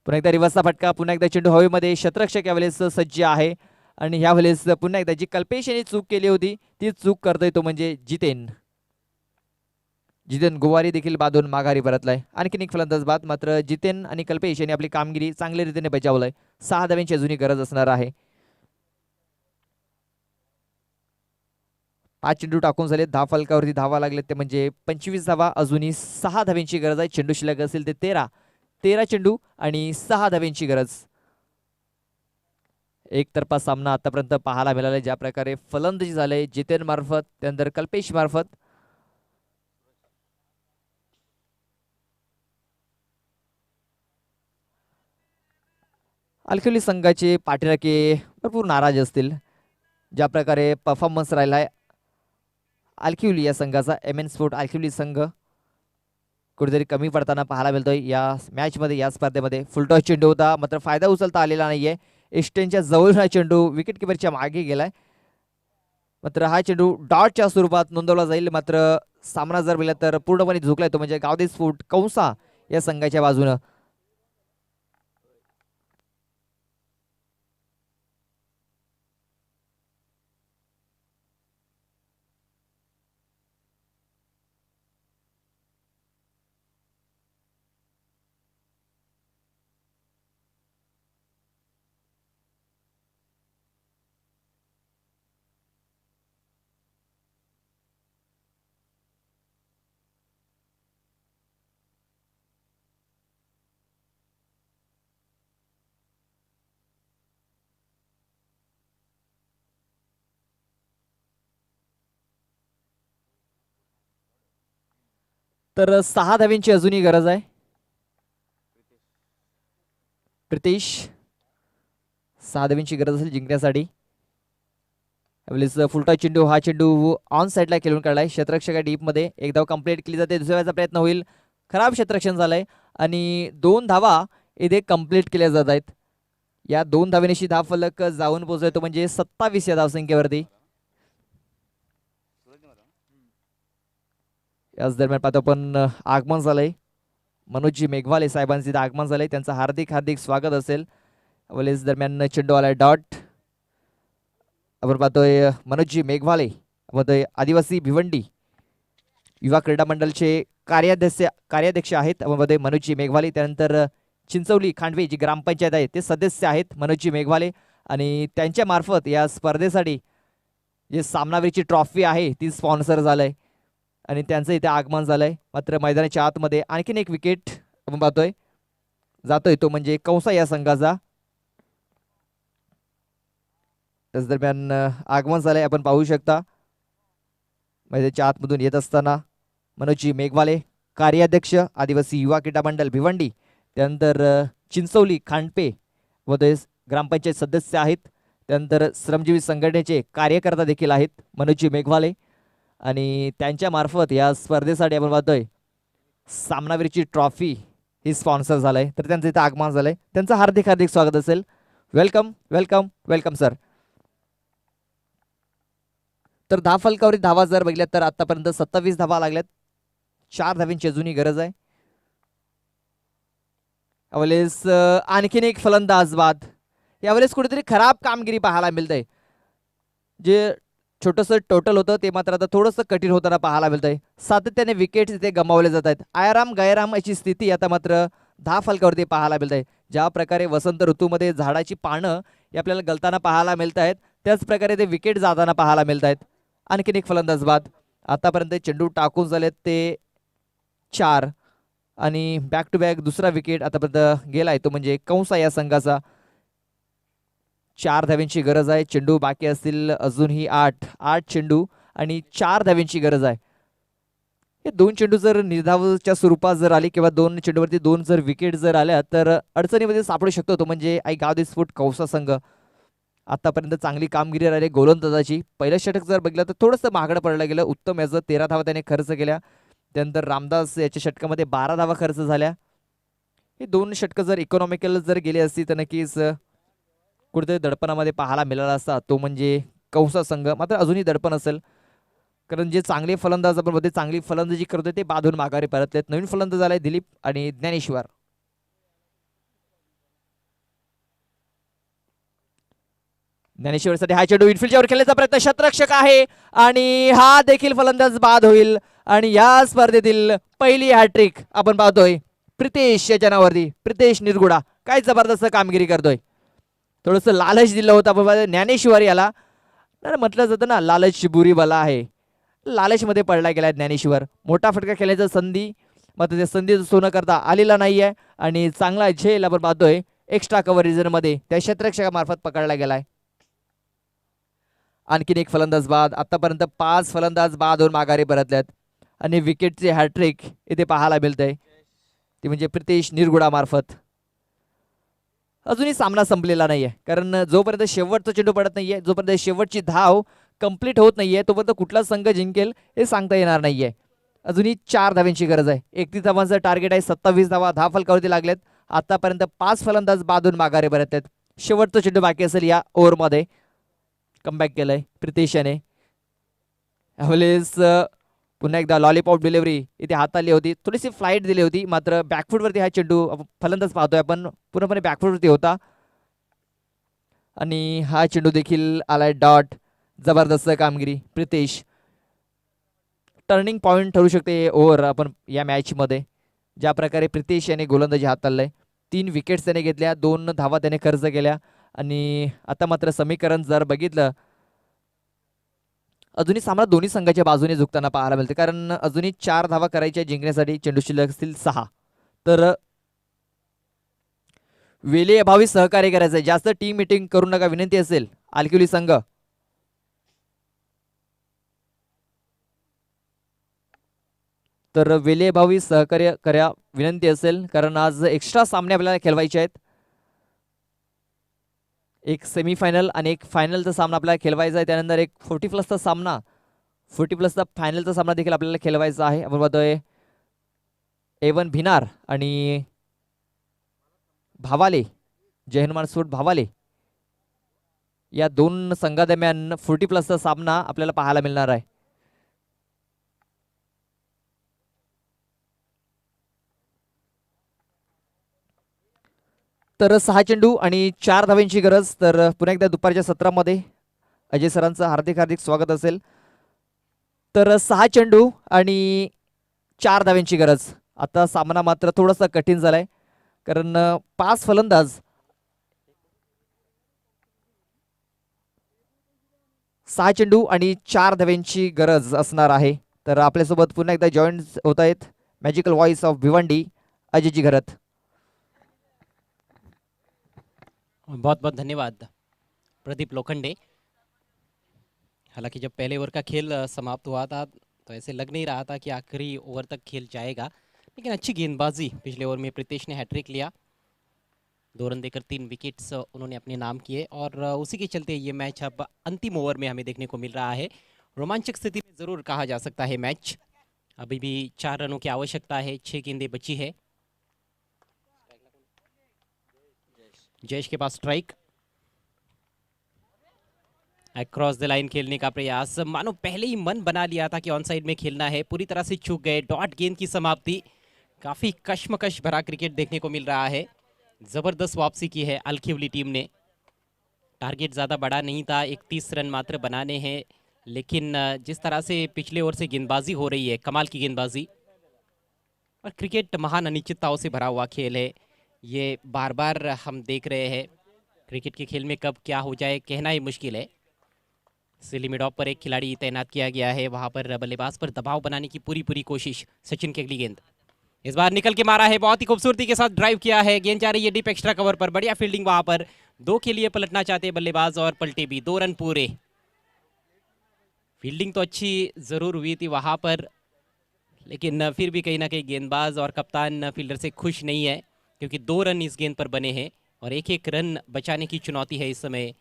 पुन्हा एकदा रिव्हर्सचा फटका, पुन्हा एकदा चेंडू हवेमध्ये. शतरक्षक यावेळेस सज्ज आहे आणि ह्यावेळेस पुन्हा एकदा जी कल्पेश यांनी चूक केली होती ती चूक करतोय तो म्हणजे जितेन गोवारी देखील बांधून माघारी परतलाय. आणखीन एक फलंदाज बाद, मात्र जितेन आणि कल्पेश यांनी आपली कामगिरी चांगल्या रीतीने बजावलंय. 6 धाव्यांची अजूनही गरज असणार आहे. 5 चेंडू टाकून झाले, धावफलकावरती धावा लागले ते म्हणजे 25 धावा. अजूनही 6 धाव्यांची गरज आहे. चेंडू शिल्लक असेल ते 13 चेंडू आणि 6 धाव्यांची गरज. एकतर्फा सामना आतापर्यंत पाहायला मिळाला. ज्या प्रकारे फलंदाजी झाले जितेन मार्फत, त्यानंतर कल्पेश मार्फत. अलखिवली संघाचे पाठीराखे भरपूर नाराज असतील ज्या प्रकारे परफॉर्मन्स राहिला आहे अलखिवली या संघाचा. MN स्पोर्ट अलखिवली संघ कुठेतरी कमी पडताना पाहायला मिळतोय या मॅचमध्ये, या स्पर्धेमध्ये. फुलटॉस चेंडू होता मात्र फायदा उचलता आलेला नाहीये. एस्टेनच्या जवळून हा चेंडू विकेट किपरच्या मागे गेलाय, मात्र हा चेंडू डॉटच्या स्वरूपात नोंदवला जाईल. मात्र सामना जर मिळाला तर पूर्णपणे झुकलाय तो म्हणजे गावदे स्पोर्ट कौसा या संघाच्या बाजूनं. तर 6 धाव्यांची अजूनही गरज आहे. प्रितेश 6 धाव्यांची गरज असेल जिंकण्यासाठी. फुलटा चेंडू, हा चेंडू ऑन साईडला खेळून काढलाय. शतरक्षका डीप मध्ये एक धाव कंप्लीट केली जाते. दुसऱ्या वेळेचा प्रयत्न होईल, खराब शतरक्षण झालंय आणि 2 धावा इथे कंप्लीट केल्या जात आहेत. या 2 धावेनिशी धावफलक जाऊन पोहोचतो म्हणजे 27 या धावसंख्येवरती. याच दरम्यान पाहतो आपण आगमन झालंय मनोजी मेघवाले साहेबांचे आगमन झालंय, त्यांचं हार्दिक हार्दिक स्वागत असेल. वलेस दरम्यान चेंडू आलाय डॉट. आपण पाहतोय मनोजी मेघवाले म्हणतोय आदिवासी भिवंडी युवा क्रीडा मंडळचे कार्याध्यक्ष आहेत मध्ये मनोजी मेघवाले. त्यानंतर चिंचवली खांडवे जी ग्रामपंचायत आहे ते सदस्य आहेत मनोजी मेघवाले आणि त्यांच्या मार्फत या स्पर्धेसाठी जे सामनावीरची ट्रॉफी आहे ती स्पॉन्सर झालंय आणि त्यांचं इथे आगमन झालंय. मात्र मैदानाच्या आतमध्ये आणखीन एक विकेट आपण पाहतोय जातोय तो म्हणजे कौसा या संघाचा. त्याच दरम्यान आगमन झालंय आपण पाहू शकता. मैदानाच्या आतमधून येत असताना मनोजी मेघवाले कार्याध्यक्ष आदिवासी युवा क्रीडा मंडळ भिवंडी, त्यानंतर चिंचवली खांडपे मध्ये ग्रामपंचायत सदस्य आहेत, त्यानंतर श्रमजीवी संघटनेचे कार्यकर्ता देखील आहेत मनोजी मेघवाले आणि त्यांच्या मार्फत या स्पर्धेसाठी आपण पाहतोय सामनावीरची ट्रॉफी ही स्पॉन्सर झालंय, तर त्यांचं इथं आगमन झालंय. त्यांचं हार्दिक हार्दिक स्वागत असेल. Welcome welcome welcome sir. तर धाव फलकावरील धावा जर बघितल्यात तर आतापर्यंत 27 धावा लागल्यात. 4 धावांची अजूनही गरज आहे. यावेळेस आणखीन एक फलंदाज बाद. यावेळेस कुठेतरी खराब कामगिरी पाहायला मिळतंय. जे छोटंसं टोटल होतं ते मात्र आता थोडंसं कठीण होताना पाहायला मिळतंय. सातत्याने विकेट्स इथे गमावले जात आहेत. आयाराम गैराम अशी स्थिती आता मात्र धाव फलकावरती पाहायला मिळत आहे. ज्या प्रकारे वसंत ऋतूमध्ये झाडाची पानं ही आपल्याला गलताना पाहायला मिळत आहेत, त्याच प्रकारे ते विकेट जाताना पाहायला मिळत आहेत. आणखीन एक फलंदाज बाद. आतापर्यंत चेंडू टाकून झालेत ते 4 आणि बॅक टू बॅक दुसरा विकेट आतापर्यंत गेलाय, तो म्हणजे कंसा या संघाचा. 4 धाव्यांची गरज आहे. चेंडू बाकी असतील अजूनही 8 चेंडू आणि 4 धाव्यांची गरज आहे. हे 2 चेंडू जर निर्धावाच्या स्वरूपात जर आली किंवा 2 चेंडूवरती 2 जर विकेट जर आल्या तर अडचणीमध्ये सापडू शकतो तो म्हणजे आई गाव देशफूट कौसा संघ. आतापर्यंत चांगली कामगिरी राहिली गोलंदाजाची. पहिलं षटक जर बघितलं तर थोडंसं महागडं पडलं गेलं. उत्तम याचं 13 धावा त्याने खर्च केल्या. त्यानंतर रामदास याच्या षटकामध्ये 12 धावा खर्च झाल्या. हे 2 षटकं जर इकॉनॉमिकल जर गेली असती तर नक्कीच कुठेतरी दडपणामध्ये पाहायला मिळाला असता, तो म्हणजे कौसा संघ. मात्र अजूनही दडपण असेल, कारण जे चांगले फलंदाज आपण मध्ये चांगली फलंदाजी करतोय ते बाधून माघारी परतलेत. नवीन फलंदाज आलाय दिलीप आणि ज्ञानेश्वर. ज्ञानेश्वरसाठी हा चेंडू इनफिल्डच्यावर खेळण्याचा प्रयत्न, शतरक्षक आहे आणि हा देखील फलंदाज बाद होईल. आणि या स्पर्धेतील पहिली हॅट्रिक आपण पाहतोय प्रितेश याच्या नावावरती. प्रितेश निरगुडा काय जबरदस्त कामगिरी करतोय. थोडंसं लालच दिलं होतं आपण ज्ञानेश्वर याला. म्हटलं जातं ना लालच बुरी बला आहे. लालचमध्ये पडला गेला ज्ञानेश्वर. मोठा फटका खेळण्याचा संधी मात्र त्या संधीचं सोनं करता आलेला नाहीये आणि चांगला झेल आपण पाहतोय एक्स्ट्रा कव्हरेजमध्ये त्या क्षेत्ररक्षकामार्फत पकडला गेलाय. आणखीन एक फलंदाज बाद. आतापर्यंत 5 फलंदाज बाद होऊन माघारी परतल्यात आणि विकेटचे हॅट्रिक इथे पाहायला मिळतंय, ते म्हणजे प्रितेश निरगुडा मार्फत. अजूनही सामना संपलेला नाहीये, कारण जोपर्यंत शेवटचा चेंडू पडत नाहीये, जोपर्यंत शेवटची धाव कंप्लीट होत नाहीये, तोपर्यंत कुठला संघ जिंकेल हे सांगता येणार नाहीये. अजूनही 4 धाव्यांची गरज आहे. 31 धावांचं टार्गेट आहे. 27 धावा धाव फलकावरती लागलेत. आतापर्यंत 5 फलंदाज बाधून माघारी परत आहेत. शेवटचा चेंडू बाकी असेल या ओव्हरमध्ये. कमबॅक केलंय प्रितेश याने. यावेळेस पुन्हा एकदा लॉलीपॉप डिलिव्हरी इथे हाताळली होती, थोडीशी फ्लाईट दिली होती, मात्र बॅकफूटवरती हा चेंडू फलंदाज पाहतोय आपण पूर्णपणे बॅकफूटवरती होता आणि हा चेंडू देखील आलाय डॉट. जबरदस्त कामगिरी प्रितेश. टर्निंग पॉईंट ठरू शकते ओव्हर आपण या मॅचमध्ये. ज्या प्रकारे प्रितेश याने गोलंदाजी हाताळलंय, 3 विकेट्स त्याने घेतल्या, 2 धावा त्याने खर्च केल्या आणि आता मात्र समीकरण जर बघितलं अजूनही सामना दोन्ही संघाच्या बाजूने झुकताना पाहायला मिळते, कारण अजूनही 4 धावा करायच्या जिंकण्यासाठी. चेंडू शिल्लक असतील 6. तर वेळेअभावी सहकार्य करायचं आहे. जास्त टीम मिटिंग करू नका विनंती असेल आलकिवली संघ. तर वेळेअभावी सहकार्य करा विनंती असेल, कारण आज एक्स्ट्रा सामने आपल्याला खेळवायचे आहेत. एक सेमीफायनल आणि एक फायनलचा सामना आपल्याला खेळवायचा आहे. त्यानंतर एक 40+ सामना, 40+ फायनलचा सामना देखील आपल्याला खेळवायचा आहे. आपण बघतोय A1 भिनार आणि भावाले, जय हनुमान स्पोर्ट भावाले या 2 संघादरम्यान 40+ सामना आपल्याला पाहायला मिळणार आहे. तर 6 चेंडू आणि 4 धाव्यांची गरज. तर पुन्हा एकदा दुपारच्या सत्रामध्ये अजय सरांचं हार्दिक हार्दिक स्वागत असेल. तर 6 चेंडू आणि 4 धाव्यांची गरज. आता सामना मात्र थोडासा कठीण झालाय, कारण 5 फलंदाज 6 चेंडू आणि 4 धाव्यांची गरज असणार आहे. तर आपल्यासोबत पुन्हा एकदा जॉईन होत आहेत magical voice of Bhiwandi Ajayji घरत. बहुत बहुत धन्यवाद प्रदीप लोखंडे. हालांकि जब पहले ओवर का खेल समाप्त हुआ था तो ऐसे लग नहीं रहा था कि आखिरी ओवर तक खेल जाएगा, लेकिन अच्छी गेंदबाजी पिछले ओवर में प्रितेश ने हैट्रिक लिया. 2 रन देकर 3 विकेट्स उन्होंने अपने नाम किए और उसी के चलते ये मैच अब अंतिम ओवर में हमें देखने को मिल रहा है. रोमांचक स्थिति में जरूर कहा जा सकता है मैच। अभी भी 4 रनों की आवश्यकता है, 6 गेंदें बची है। जयेश के पास स्ट्राइक, अक्रॉस द लाइन खेलने का प्रयास, मानो पहले ही मन बना लिया था कि ऑन साइड में खेलना है, पूरी तरह से चूक गए। डॉट गेंद की समाप्ति, काफी कश्मकश भरा क्रिकेट देखने को मिल रहा है। जबरदस्त वापसी की है अलखिवली टीम ने। टारगेट ज़्यादा बड़ा नहीं था, 31 रन मात्र बनाने हैं, लेकिन जिस तरह से पिछले ओवर से गेंदबाजी हो रही है, कमाल की गेंदबाजी। और क्रिकेट महान अनिश्चितताओं से भरा हुआ खेल है, ये बार बार हम देख रहे हैं। क्रिकेट के खेल में कब क्या हो जाए कहना ही मुश्किल है। सिली मिड ऑफ पर एक खिलाड़ी तैनात किया गया है, वहां पर बल्लेबाज पर दबाव बनाने की पूरी कोशिश। सचिन की अगली गेंद इस बार निकल के मारा है, बहुत ही खूबसूरती के साथ ड्राइव किया है, गेंद जा रही है डीप एक्स्ट्रा कवर पर। बढ़िया फील्डिंग वहां पर, 2 के लिए पलटना चाहते बल्लेबाज और पलटे भी, 2 रन पूरे। फील्डिंग तो अच्छी जरूर हुई थी वहां पर, लेकिन फिर भी कहीं ना कहीं गेंदबाज और कप्तान फील्डर से खुश नहीं है, क्योंकि 2 रन इस गेंद पर बने हैं और एक रन बचाने की चुनौती है इस समय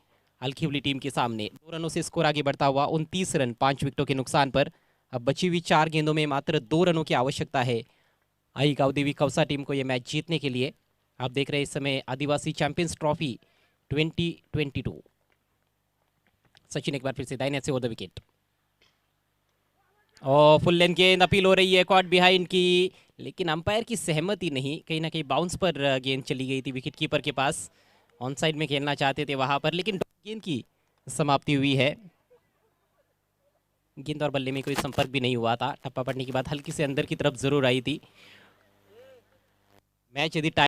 अलखिवली टीम के सामने। 2 रनों से स्कोर आगे बढ़ता हुआ 29 रन 5 विकेटों के नुकसान पर। अब बची हुई 4 गेंदों में मात्र 2 रनों की आवश्यकता है आई गावदेवी कौसा टीम को यह मैच जीतने के लिए। आप देख रहे हैं इस समय आदिवासी चैंपियंस ट्रॉफी 2022। सचिन एक बार फिर से दाहिने से ओवर द विकेट, और फुल लेन गेंद अपील हो रही है कॉट बिहाइंड की, लेकिन अंपायर की सहमति नहीं, कहीं ना कहीं बाउंस पर गेंद चली गई थी wicket keeper K pass. On side में खेलना चाहते थे वहां पर, लेकिन गेंद की समाप्ति हुई है। गेंद और बल्ले में कोई संपर्क भी नहीं हुआ था, टप्पा पड़ने के बाद हल्की से अंदर की तरफ जरूर आई थी। मैच यदि